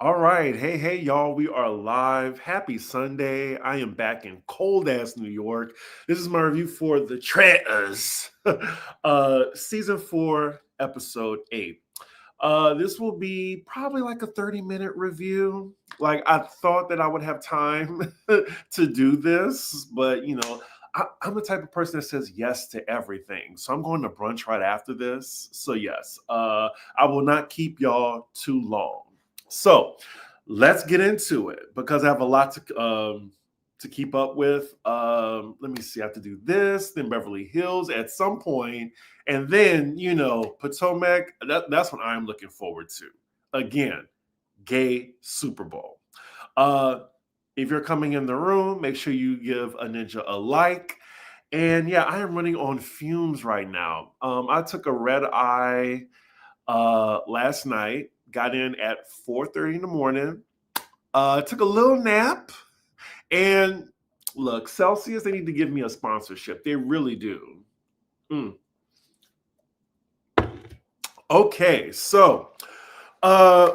All right. Hey, y'all. We are live. Happy Sunday. I am back in cold ass New York. This is my review for The Traitors, season 4, episode 8. This will be probably like a 30-minute review. Like, I thought that I would have time to do this, but I'm the type of person that says yes to everything. So I'm going to brunch right after this. So, yes, I will not keep y'all too long. So let's get into it because I have a lot to keep up with. Let me see. I have to do this, then Beverly Hills at some point, and then Potomac. That's what I'm looking forward to. Again, gay Super Bowl. Uh, if you're coming in the room, make sure you give a ninja a like. And yeah, I am running on fumes right now. I took a red eye last night. Got in at 4:30 in the morning. Took a little nap, and look, Celsius, they need to give me a sponsorship. They really do. Mm. Okay, so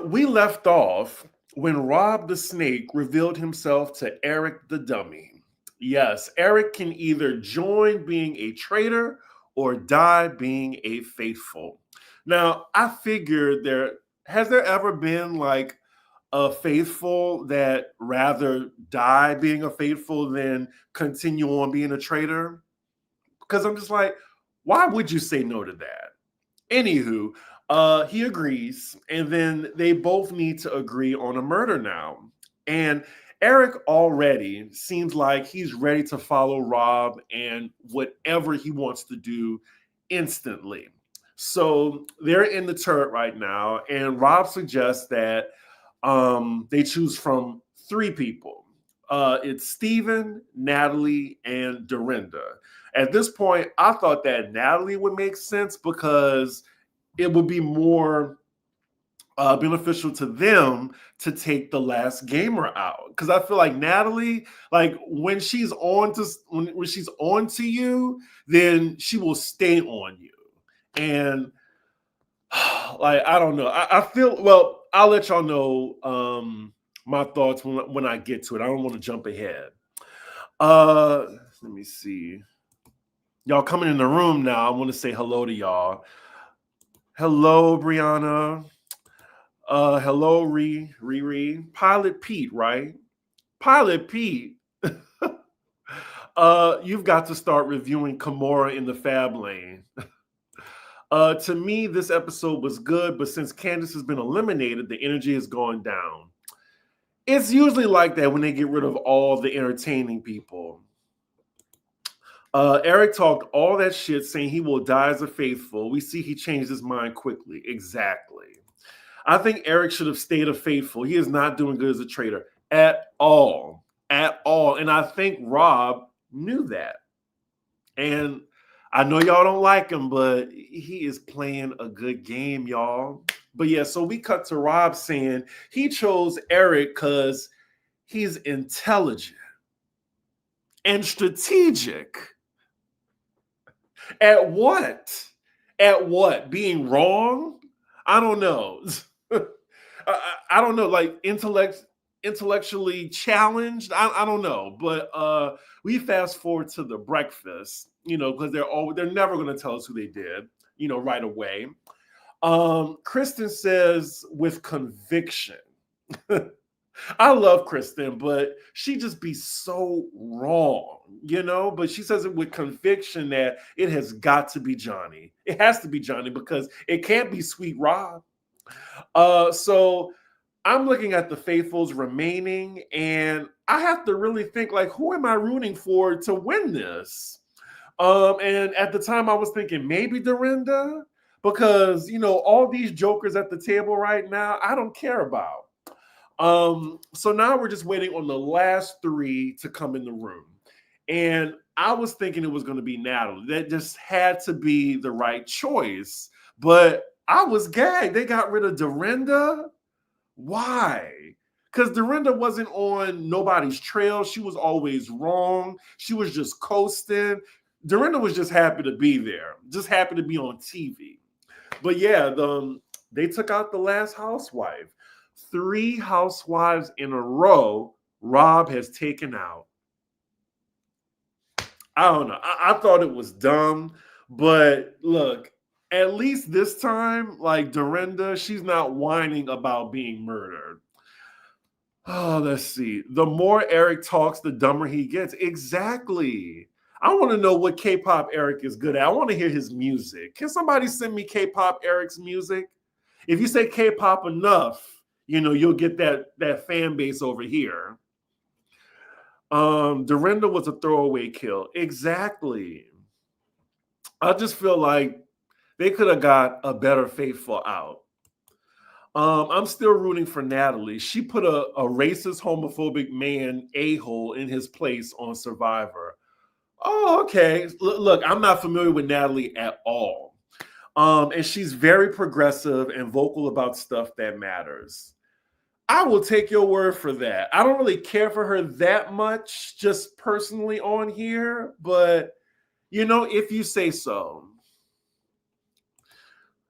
we left off when Rob the Snake revealed himself to Eric the Dummy. Yes, Eric can either join being a traitor or die being a faithful. Now, I figured there ever been like a faithful that rather die being a faithful than continue on being a traitor? Because I'm just like, why would you say no to that? Anywho, he agrees, and then they both need to agree on a murder now. And Eric already seems like he's ready to follow Rob and whatever he wants to do instantly. So they're in the turret right now, and Rob suggests that they choose from 3 people. It's Steven, Natalie, and Dorinda. At this point, I thought that Natalie would make sense because it would be more beneficial to them to take the last gamer out. Because I feel like Natalie, like when she's when she's on to you, then she will stay on you. And like I don't know. I feel well. I'll let y'all know my thoughts when I get to it. I don't want to jump ahead. Uh, Let me see. Y'all coming in the room now. I want to say hello to y'all. Hello, Brianna. Hello, Riri. Pilot Pete, right? Pilot Pete. You've got to start reviewing Kimura in the Fab Lane. To me, this episode was good, but since Candace has been eliminated, the energy has gone down. It's usually like that when they get rid of all the entertaining people. Eric talked all that shit saying he will die as a faithful. We see he changed his mind quickly. Exactly. I think Eric should have stayed a faithful. He is not doing good as a traitor at all. At all. And I think Rob knew that. And I know y'all don't like him, but he is playing a good game, y'all. But yeah, so we cut to Rob saying he chose Eric because he's intelligent and strategic. At what? At what? Being wrong? I don't know. I don't know. Like intellectually challenged. I don't know. But we fast forward to the breakfast, because they're never going to tell us who they did, right away. Kristen says with conviction. I love Kristen, but she just be so wrong, But she says it with conviction that it has got to be Johnny. It has to be Johnny because it can't be Sweet Rob. So I'm looking at the faithfuls remaining, and I have to really think like, who am I rooting for to win this? And at the time, I was thinking maybe Dorinda because all these jokers at the table right now, I don't care about. So now we're just waiting on the last 3 to come in the room. And I was thinking it was going to be Natalie. That just had to be the right choice. But I was gagged. They got rid of Dorinda. Why? Because Dorinda wasn't on nobody's trail. She was always wrong. She was just coasting. Dorinda was just happy to be there. Just happy to be on TV. But yeah, they took out the last housewife. 3 housewives in a row Rob has taken out. I don't know. I thought it was dumb, but look, at least this time, like Dorinda, she's not whining about being murdered. Oh, let's see. The more Eric talks, the dumber he gets. Exactly. I want to know what K-pop Eric is good at. I want to hear his music. Can somebody send me K-pop Eric's music? If you say K-pop enough, you'll get that fan base over here. Dorinda was a throwaway kill. Exactly. I just feel like they could have got a better faithful out. I'm still rooting for Natalie. She put a racist, homophobic man a-hole in his place on Survivor. Oh, okay. Look, I'm not familiar with Natalie at all. And she's very progressive and vocal about stuff that matters. I will take your word for that. I don't really care for her that much, just personally on here, but if you say so.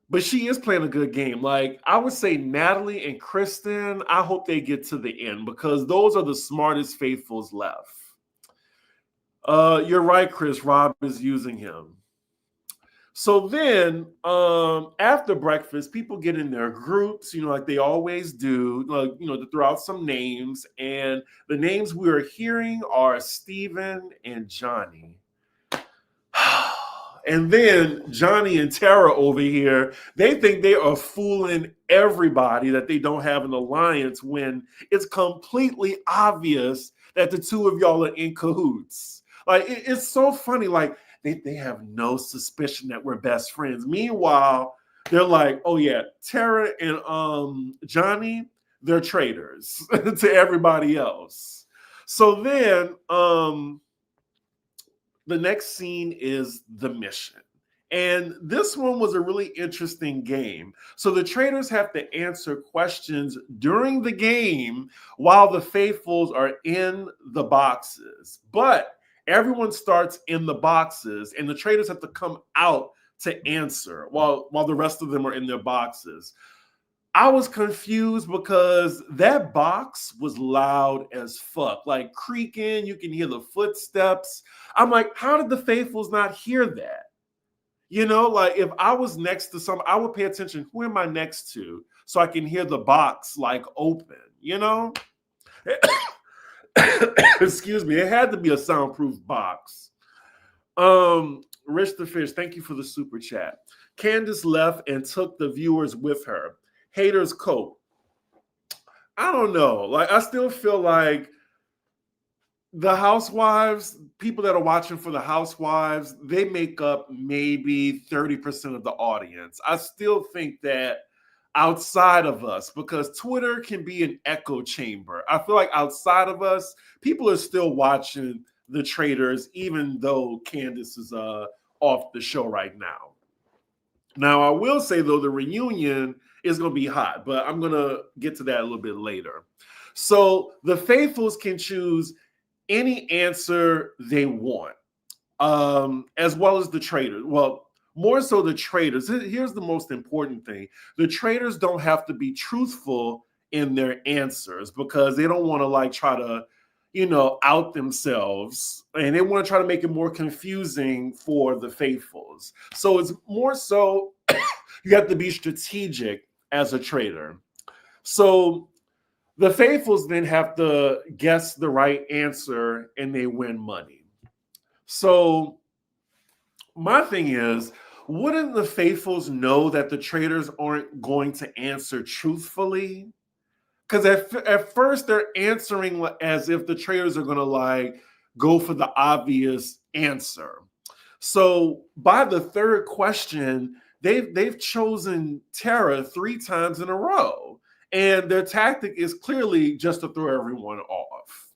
But she is playing a good game. Like, I would say Natalie and Kristen, I hope they get to the end because those are the smartest faithfuls left. You're right, Chris. Rob is using him. So then, after breakfast, people get in their groups, like they always do, to throw out some names. And the names we are hearing are Steven and Johnny. And then Johnny and Tara over here, they think they are fooling everybody that they don't have an alliance when it's completely obvious that the two of y'all are in cahoots. Like, it's so funny. Like, they have no suspicion that we're best friends. Meanwhile, they're like, oh yeah, Tara and Johnny, they're traitors to everybody else. So then the next scene is the mission. And this one was a really interesting game. So the traitors have to answer questions during the game while the faithfuls are in the boxes. But everyone starts in the boxes and the traitors have to come out to answer while the rest of them are in their boxes. I was confused because that box was loud as fuck, like creaking. You can hear the footsteps. I'm like, how did the faithfuls not hear that? Like if I was next to I would pay attention. Who am I next to? So I can hear the box like open, Excuse me. It had to be a soundproof box. Rich the Fish, thank you for the super chat. Candace left and took the viewers with her. Hater's coat. I don't know. Like, I still feel like the housewives, people that are watching for the housewives, they make up maybe 30% of the audience. I still think that outside of us, because Twitter can be an echo chamber. I feel like outside of us, people are still watching the Traitors, even though Candace is off the show right now. Now, I will say, though, the reunion is going to be hot, but I'm going to get to that a little bit later. So the faithfuls can choose any answer they want, as well as the traitors. Well, more so the traitors. Here's the most important thing. The traitors don't have to be truthful in their answers because they don't want to try to, out themselves, and they want to try to make it more confusing for the faithfuls. So it's more so you have to be strategic as a traitor. So the faithfuls then have to guess the right answer and they win money. So my thing is, wouldn't the faithfuls know that the traitors aren't going to answer truthfully? Because at first they're answering as if the traitors are going to go for the obvious answer. So by the third question, they've chosen Tara 3 times in a row. And their tactic is clearly just to throw everyone off.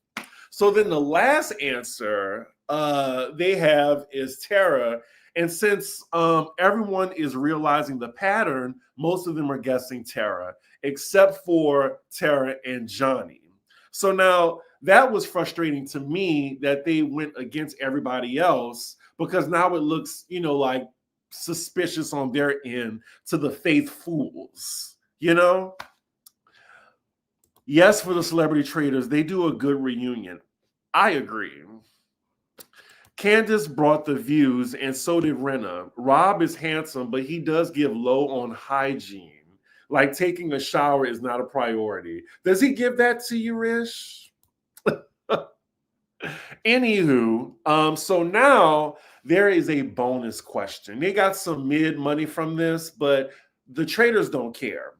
So then the last answer they have is Tara. And since everyone is realizing the pattern, most of them are guessing Tara, except for Tara and Johnny. So now that was frustrating to me that they went against everybody else because now it looks, like suspicious on their end to the faithfuls, Yes, for the celebrity traitors, they do a good reunion. I agree. Candace brought the views, and so did Renna. Rob is handsome, but he does give low on hygiene. Like taking a shower is not a priority. Does he give that to you, Rish? Anywho, so now there is a bonus question. They got some mid money from this, but the traders don't care.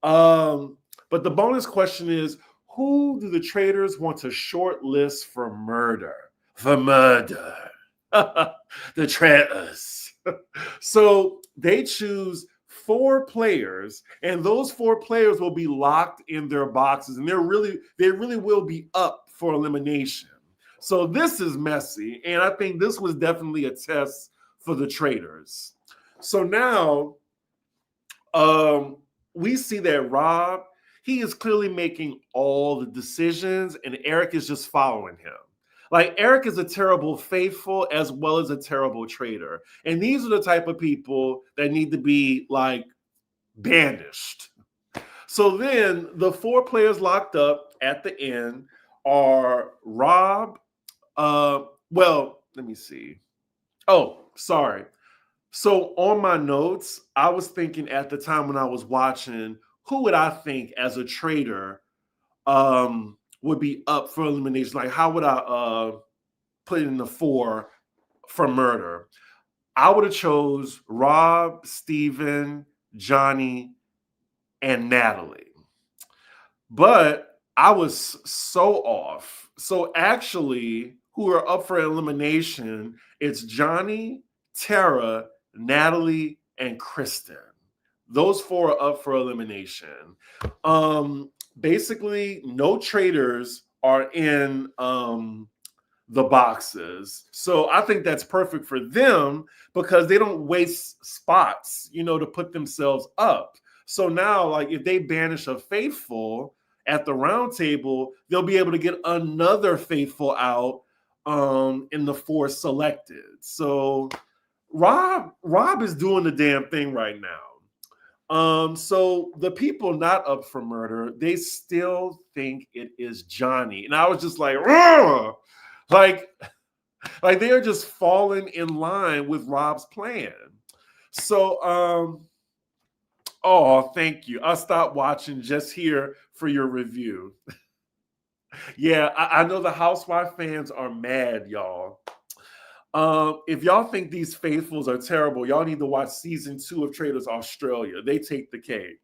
Um, but the bonus question is, who do the traders want to shortlist for murder? For murder. The traitors. So they choose 4 players, and those 4 players will be locked in their boxes, and they really will be up for elimination. So this is messy, and I think this was definitely a test for the traders. So now we see that Rob, he is clearly making all the decisions, and Eric is just following him. Like Eric is a terrible faithful as well as a terrible traitor. And these are the type of people that need to be like banished. So then the 4 players locked up at the end are Rob. Well, let me see. Oh, sorry. So on my notes, I was thinking at the time when I was watching, who would I think as a traitor would be up for elimination? Like, how would I put in the 4 for murder? I would have chose Rob, Steven, Johnny, and Natalie. But I was so off. So actually, who are up for elimination, it's Johnny, Tara, Natalie, and Kristen. Those 4 are up for elimination. Basically, no traitors are in the boxes. So I think that's perfect for them because they don't waste spots, to put themselves up. So now, like, if they banish a faithful at the round table, they'll be able to get another faithful out in the 4 selected. So Rob is doing the damn thing right now. So the people not up for murder, they still think it is Johnny. And I was just like, "Ugh!" like they are just falling in line with Rob's plan. So oh, thank you. I'll stop watching just here for your review. Yeah, I know the Housewife fans are mad, y'all. If y'all think these faithfuls are terrible, y'all need to watch season 2 of Traitors Australia. They take the cake.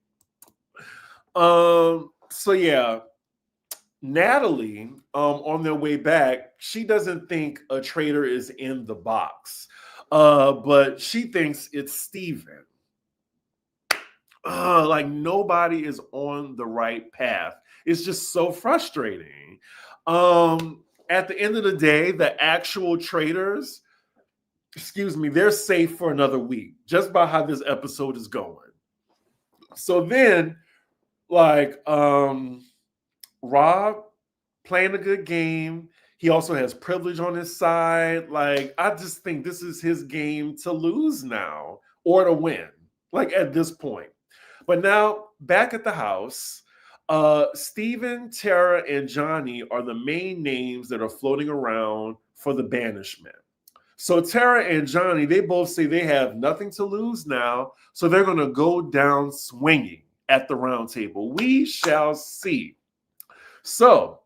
So yeah, Natalie, on their way back, she doesn't think a traitor is in the box, but she thinks it's Steven. Like nobody is on the right path. It's just so frustrating. At the end of the day, the actual traitors, they're safe for another week, just by how this episode is going. So then, like, Rob playing a good game. He also has privilege on his side. Like, I just think this is his game to lose now or to win, like at this point. But now back at the house, Steven, Tara, and Johnny are the main names that are floating around for the banishment. So Tara and Johnny, they both say they have nothing to lose now, so they're going to go down swinging at the round table. We shall see. So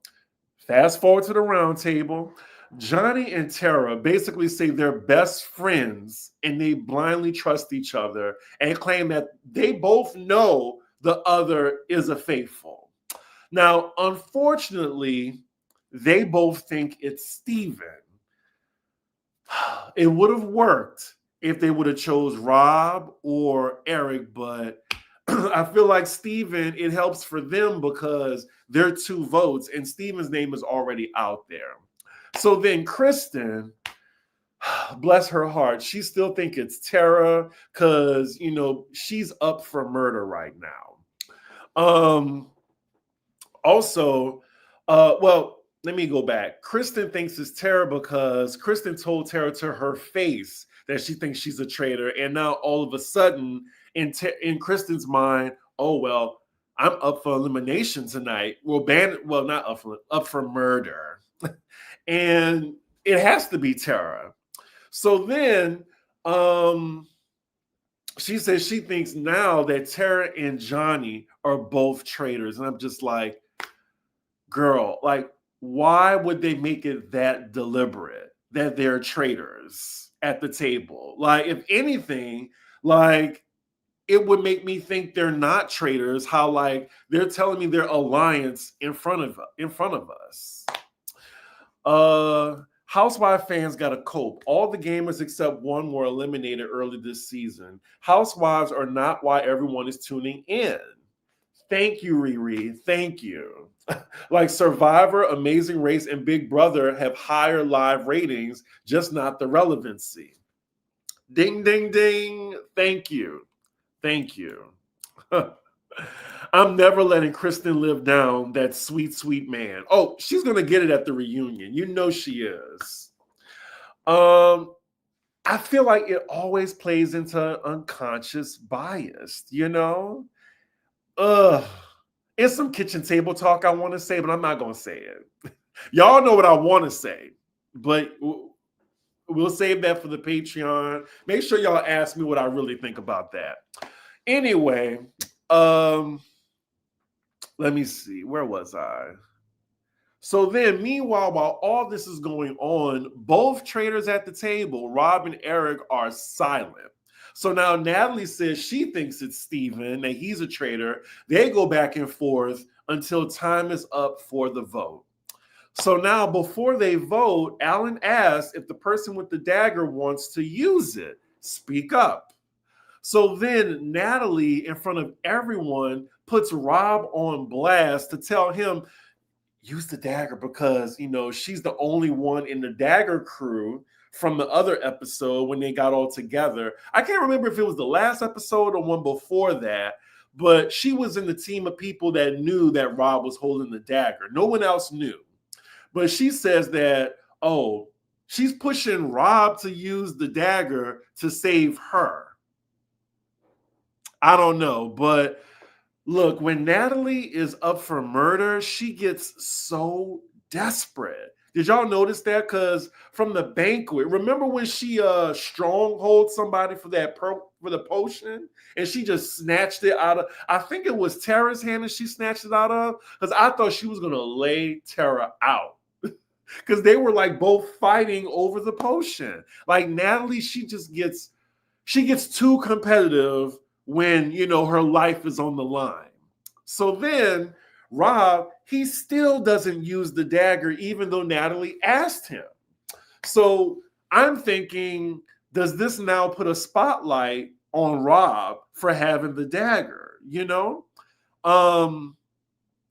fast forward to the round table. Johnny and Tara basically say they're best friends and they blindly trust each other and claim that they both know the other is a faithful. Now, unfortunately, they both think it's Steven. It would have worked if they would have chose Rob or Eric, but I feel like Steven, it helps for them because they're 2 votes and Steven's name is already out there. So then Kristen, bless her heart, she still think it's Tara because, she's up for murder right now. Also, well, let me go back. Kristen thinks it's Tara because Kristen told Tara to her face that she thinks she's a traitor. And now all of a sudden, in Kristen's mind, oh, well, I'm up for elimination tonight. Well, not up for murder. And it has to be Tara. So then she says she thinks now that Tara and Johnny are both traitors. And I'm just like, girl, like, why would they make it that deliberate that they're traitors at the table? Like, if anything, like, it would make me think they're not traitors. How, like, they're telling me their alliance in front of us. Housewife fans gotta cope. All the gamers except one were eliminated early this season. Housewives are not why everyone is tuning in. Thank you, Riri. Thank you. Like Survivor, Amazing Race, and Big Brother have higher live ratings, just not the relevancy. Ding, ding, ding. Thank you. Thank you. I'm never letting Kristen live down that sweet, sweet man. Oh, she's going to get it at the reunion. You know she is. I feel like it always plays into unconscious bias, you know? It's some kitchen table talk I want to say, but I'm not going to say it. Y'all know what I want to say, but we'll save that for the Patreon. Make sure y'all ask me what I really think about that. Anyway, let me see. Where was I? So then, meanwhile, while all this is going on, both traitors at the table, Rob and Eric, are silent. So now Natalie says she thinks it's Steven, that he's a traitor. They go back and forth until time is up for the vote. So now, before they vote, Alan asks if the person with the dagger wants to use it. Speak up. So then Natalie, in front of everyone, puts Rob on blast to tell him, use the dagger because, you know, she's the only one in the dagger crew from the other episode when they got all together. I can't remember if it was the last episode or one before that, but she was in the team of people that knew that Rob was holding the dagger. No one else knew. But she says that, oh, she's pushing Rob to use the dagger to save her. I don't know, but look, when Natalie is up for murder, she gets so desperate. Did y'all notice that? Because from the banquet, remember when she stronghold somebody for the potion, and she just snatched it out of, I think it was Tara's hand that she snatched it out of, because I thought she was gonna lay Tara out. Because they were like both fighting over the potion. Like Natalie, she gets too competitive when, you know, her life is on the line. So then Rob, he still doesn't use the dagger even though Natalie asked him. So I'm thinking, does this now put a spotlight on Rob for having the dagger, you know?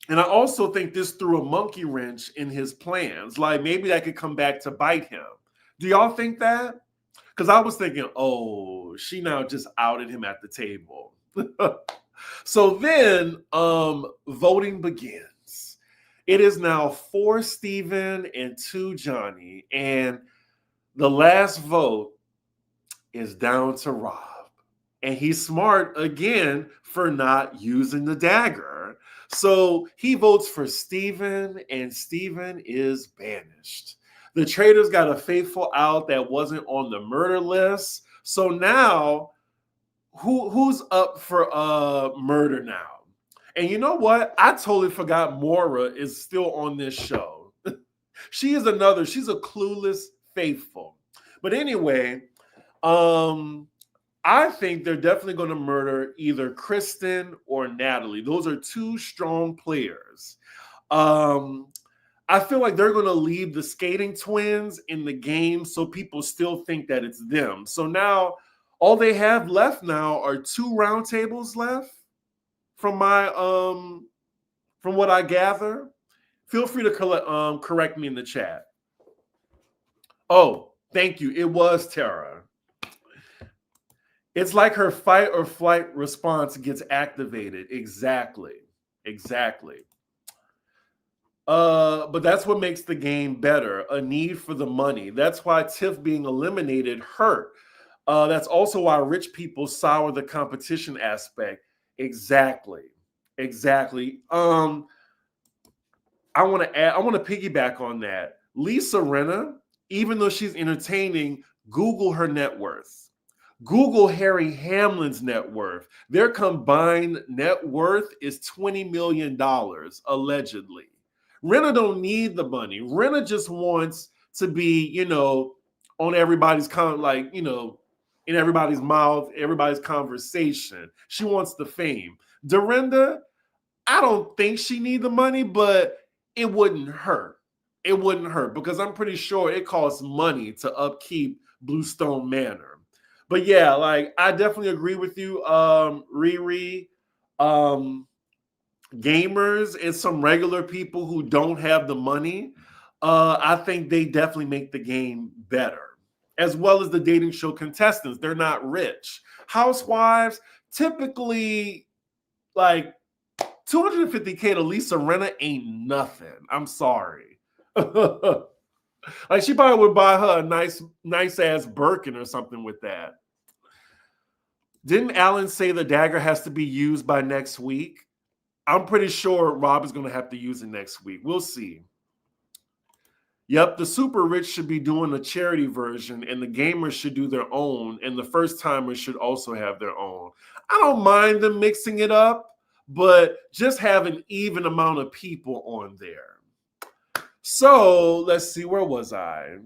And I also think this threw a monkey wrench in his plans. Like maybe that could come back to bite him. Do y'all think that? Because I was thinking, oh, she now just outed him at the table. So then voting begins. It is now 4 Steven and 2 Johnny. And the last vote is down to Rob. And he's smart again for not using the dagger. So he votes for Steven, and Steven is banished. The traitors got a faithful out that wasn't on the murder list. So now, who's up for murder now? And you know what? I totally forgot Maura is still on this show. She's a clueless faithful. But anyway, I think they're definitely going to murder either Kristen or Natalie. Those are 2 strong players. I feel like they're going to leave the skating twins in the game so people still think that it's them. So now all they have left now are 2 round tables left from my from what I gather. Feel free to correct me in the chat. Oh, thank you. It was Tara. It's like her fight or flight response gets activated. Exactly. But that's what makes the game better, a need for the money. That's why Tiff being eliminated hurt. That's also why rich people sour the competition aspect. Exactly. Exactly. I want to piggyback on that. Lisa Rinna, even though she's entertaining, Google her net worth. Google Harry Hamlin's net worth. Their combined net worth is $20 million, allegedly. Rinna don't need the money. Rinna just wants to be, on everybody's in everybody's mouth, everybody's conversation. She wants the fame. Dorinda, I don't think she need the money, but it wouldn't hurt. It wouldn't hurt because I'm pretty sure it costs money to upkeep Bluestone Manor. But yeah, like I definitely agree with you, Riri. Um, Gamers and some regular people who don't have the money, I think they definitely make the game better, as well as the dating show contestants. They're not rich. Housewives typically like 250K to Lisa Rinna ain't nothing. I'm sorry. Like she probably would buy her a nice ass Birkin or something with that. Didn't Alan say the dagger has to be used by next week? I'm pretty sure Rob is going to have to use it next week. We'll see. Yep, the super rich should be doing a charity version, and the gamers should do their own, and the first timers should also have their own. I don't mind them mixing it up, but just have an even amount of people on there. So let's see, where was I?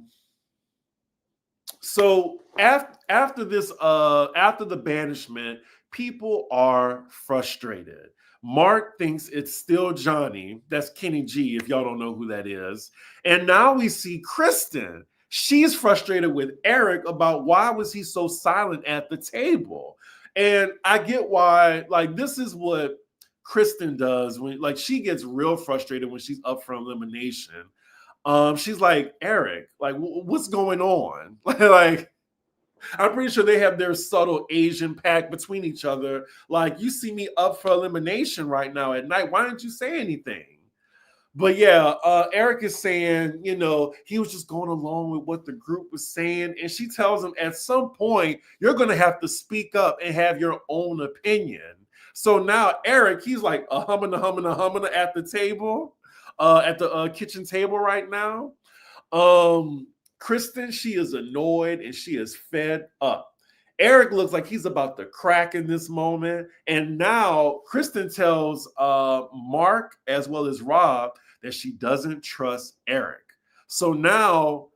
So after the banishment, people are frustrated. Mark thinks it's still Johnny. That's Kenny G, if y'all don't know who that is. And now we see Kristen. She's frustrated with Eric about why was he so silent at the table. And I get why, like, this is what Kristen does when, like, she gets real frustrated when she's up for elimination. She's like, Eric, like, what's going on? Like, I'm pretty sure they have their subtle Asian pact between each other. Like, you see me up for elimination right now at night. Why didn't you say anything? But yeah, Eric is saying, he was just going along with what the group was saying. And she tells him at some point, you're going to have to speak up and have your own opinion. So now Eric, he's like a humming at the table, at the kitchen table right now. Kristen, she is annoyed and she is fed up. Eric looks like he's about to crack in this moment. And now Kristen tells Mark as well as Rob that she doesn't trust Eric. So now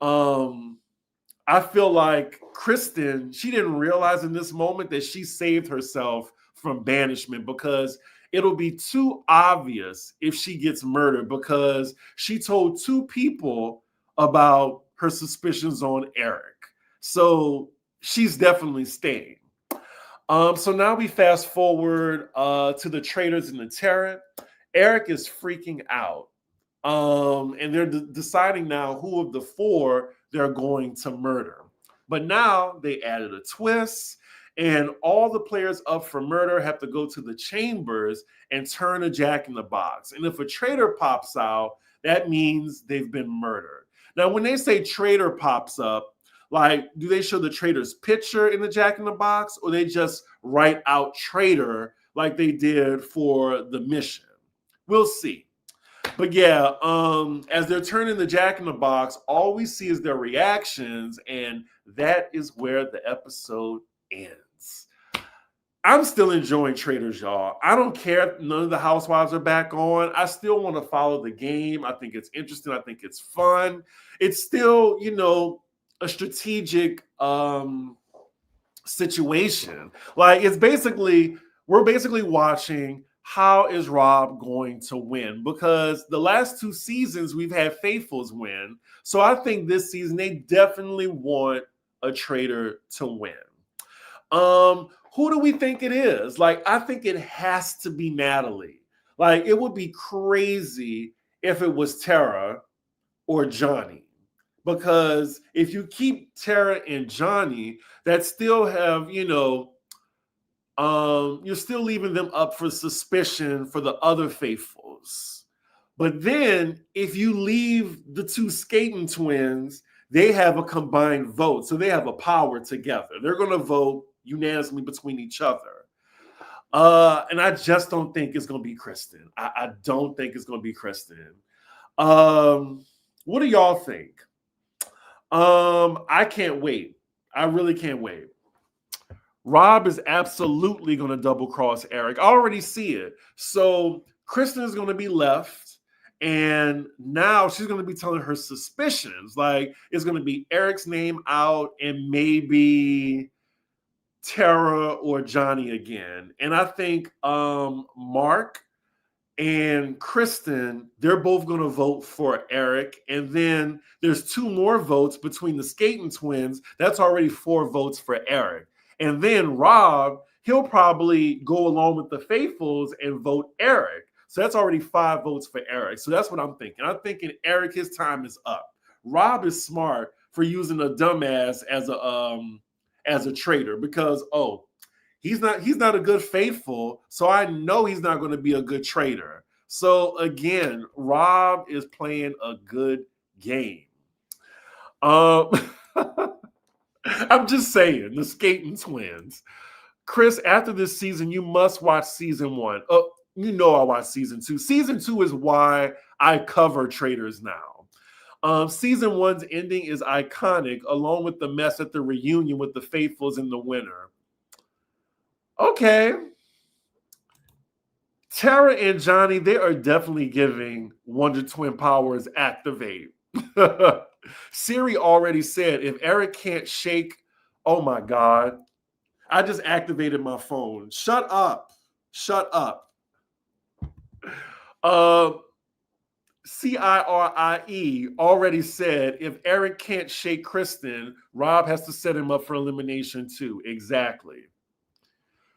I feel like Kristen, she didn't realize in this moment that she saved herself from banishment because it'll be too obvious if she gets murdered because she told two people about her suspicions on Eric. So she's definitely staying. So now we fast forward to the Traitors in the turret. Eric is freaking out. And they're deciding now who of the four they're going to murder. But now they added a twist, and all the players up for murder have to go to the chambers and turn a jack in the box. And if a traitor pops out, that means they've been murdered. Now, when they say traitor pops up, like, do they show the traitor's picture in the jack in the box, or they just write out traitor like they did for the mission? We'll see. But yeah, as they're turning the jack in the box, all we see is their reactions, and that is where the episode ends. I'm still enjoying Traitors, y'all. I don't care if none of the housewives are back on. I still want to follow the game. I think it's interesting. I think it's fun. It's still, a strategic situation. Like, we're basically watching how is Rob going to win? Because the last two seasons we've had faithfuls win. So I think this season they definitely want a traitor to win. Who do we think it is? Like, I think it has to be Natalie. Like, it would be crazy if it was Tara or Johnny. Because if you keep Tara and Johnny, that still have, you're still leaving them up for suspicion for the other faithfuls. But then if you leave the two skating twins, they have a combined vote. So they have a power together. They're going to vote unanimously between each other. And I just don't think it's gonna be Kristen. I don't think it's gonna be Kristen. What do y'all think? I can't wait. I really can't wait. Rob is absolutely going to double cross Eric. I already see it. So Kristen is going to be left, and now she's going to be telling her suspicions. Like it's going to be Eric's name out, and maybe Tara or Johnny again. And I think Mark and Kristen, they're both going to vote for Eric. And then there's 2 more votes between the skating twins. That's already 4 votes for Eric. And then Rob, he'll probably go along with the faithfuls and vote Eric. So that's already 5 votes for Eric. So that's what I'm thinking. I'm thinking Eric, his time is up. Rob is smart for using a dumbass as a traitor because he's not a good faithful, so I know he's not going to be a good traitor. So again, Rob is playing a good game. I'm just saying, the skating twins. Chris, after this season, you must watch season 1. You know I watched season 2. Season 2 is why I cover Traitors now. Season 1's ending is iconic, along with the mess at the reunion with the faithfuls in the winter. Okay. Tara and Johnny, they are definitely giving Wonder Twin powers activate. Siri already said if Eric can't shake, oh my God. I just activated my phone. Shut up. Shut up. CIRIE already said if Eric can't shake Kristen, Rob has to set him up for elimination too. Exactly.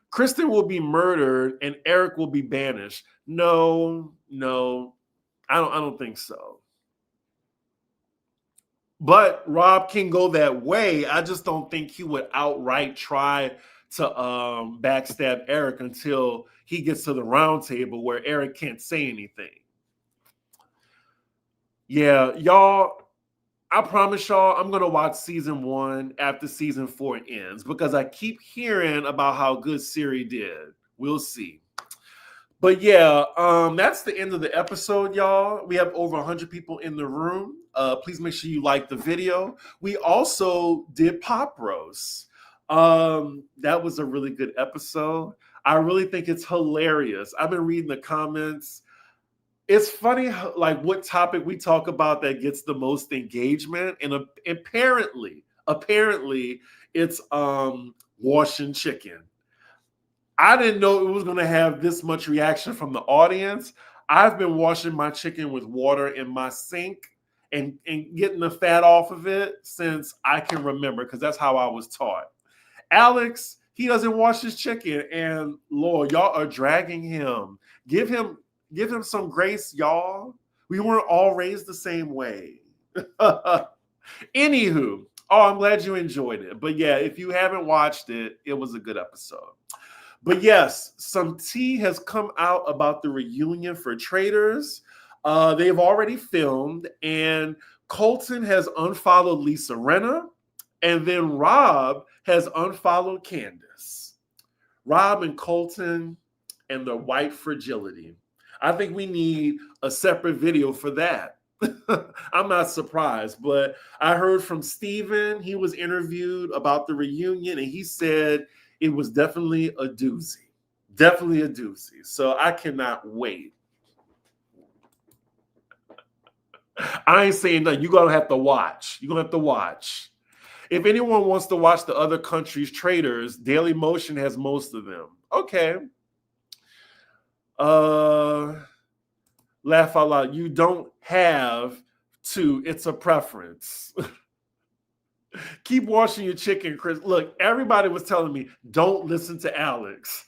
Kristen will be murdered and Eric will be banished. No, I don't think so. But Rob can go that way. I just don't think he would outright try to backstab Eric until he gets to the round table where Eric can't say anything. Yeah, y'all, I promise y'all, I'm going to watch season 1 after season 4 ends because I keep hearing about how good Siri did. We'll see. But yeah, that's the end of the episode, y'all. We have over 100 people in the room. Please make sure you like the video. We also did Pop Roast. That was a really good episode. I really think it's hilarious. I've been reading the comments. It's funny like what topic we talk about that gets the most engagement, and apparently it's washing chicken. I didn't know it was going to have this much reaction from the audience. I've been washing my chicken with water in my sink and getting the fat off of it since I can remember because that's how I was taught. Alex, he doesn't wash his chicken, and Lord, y'all are dragging him. Give him some grace, y'all. We weren't all raised the same way. Anywho, I'm glad you enjoyed it. But yeah, if you haven't watched it, it was a good episode. But yes, some tea has come out about the reunion for Traitors. They've already filmed, and Colton has unfollowed Lisa Rinna, and then Rob has unfollowed Candace. Rob and Colton and the white fragility. I think we need a separate video for that. I'm not surprised, but I heard from Steven, he was interviewed about the reunion, and he said it was definitely a doozy. Definitely a doozy. So I cannot wait. I ain't saying nothing. You're going to have to watch. You're going to have to watch. If anyone wants to watch the other countries' Traitors, Daily Motion has most of them. Okay. Laugh out loud. You don't have to. It's a preference. Keep washing your chicken, Chris. Look, everybody was telling me, don't listen to Alex.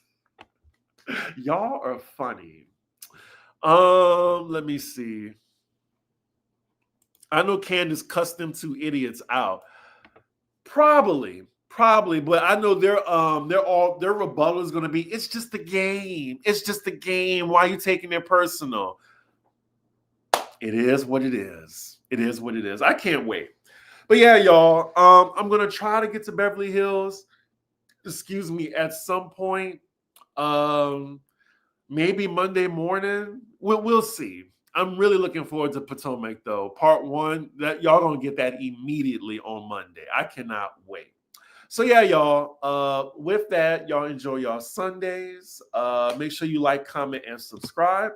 Y'all are funny. Let me see. I know Candace cussed them 2 idiots out. Probably, but I know their rebuttal is going to be, it's just a game. It's just a game. Why are you taking it personal? It is what it is. It is what it is. I can't wait. But yeah, y'all, I'm going to try to get to Beverly Hills, excuse me, at some point. Maybe Monday morning. We'll see. I'm really looking forward to Potomac though. Part 1, that y'all gonna get that immediately on Monday. I cannot wait. So yeah, y'all. With that, y'all enjoy y'all Sundays. Make sure you like, comment, and subscribe.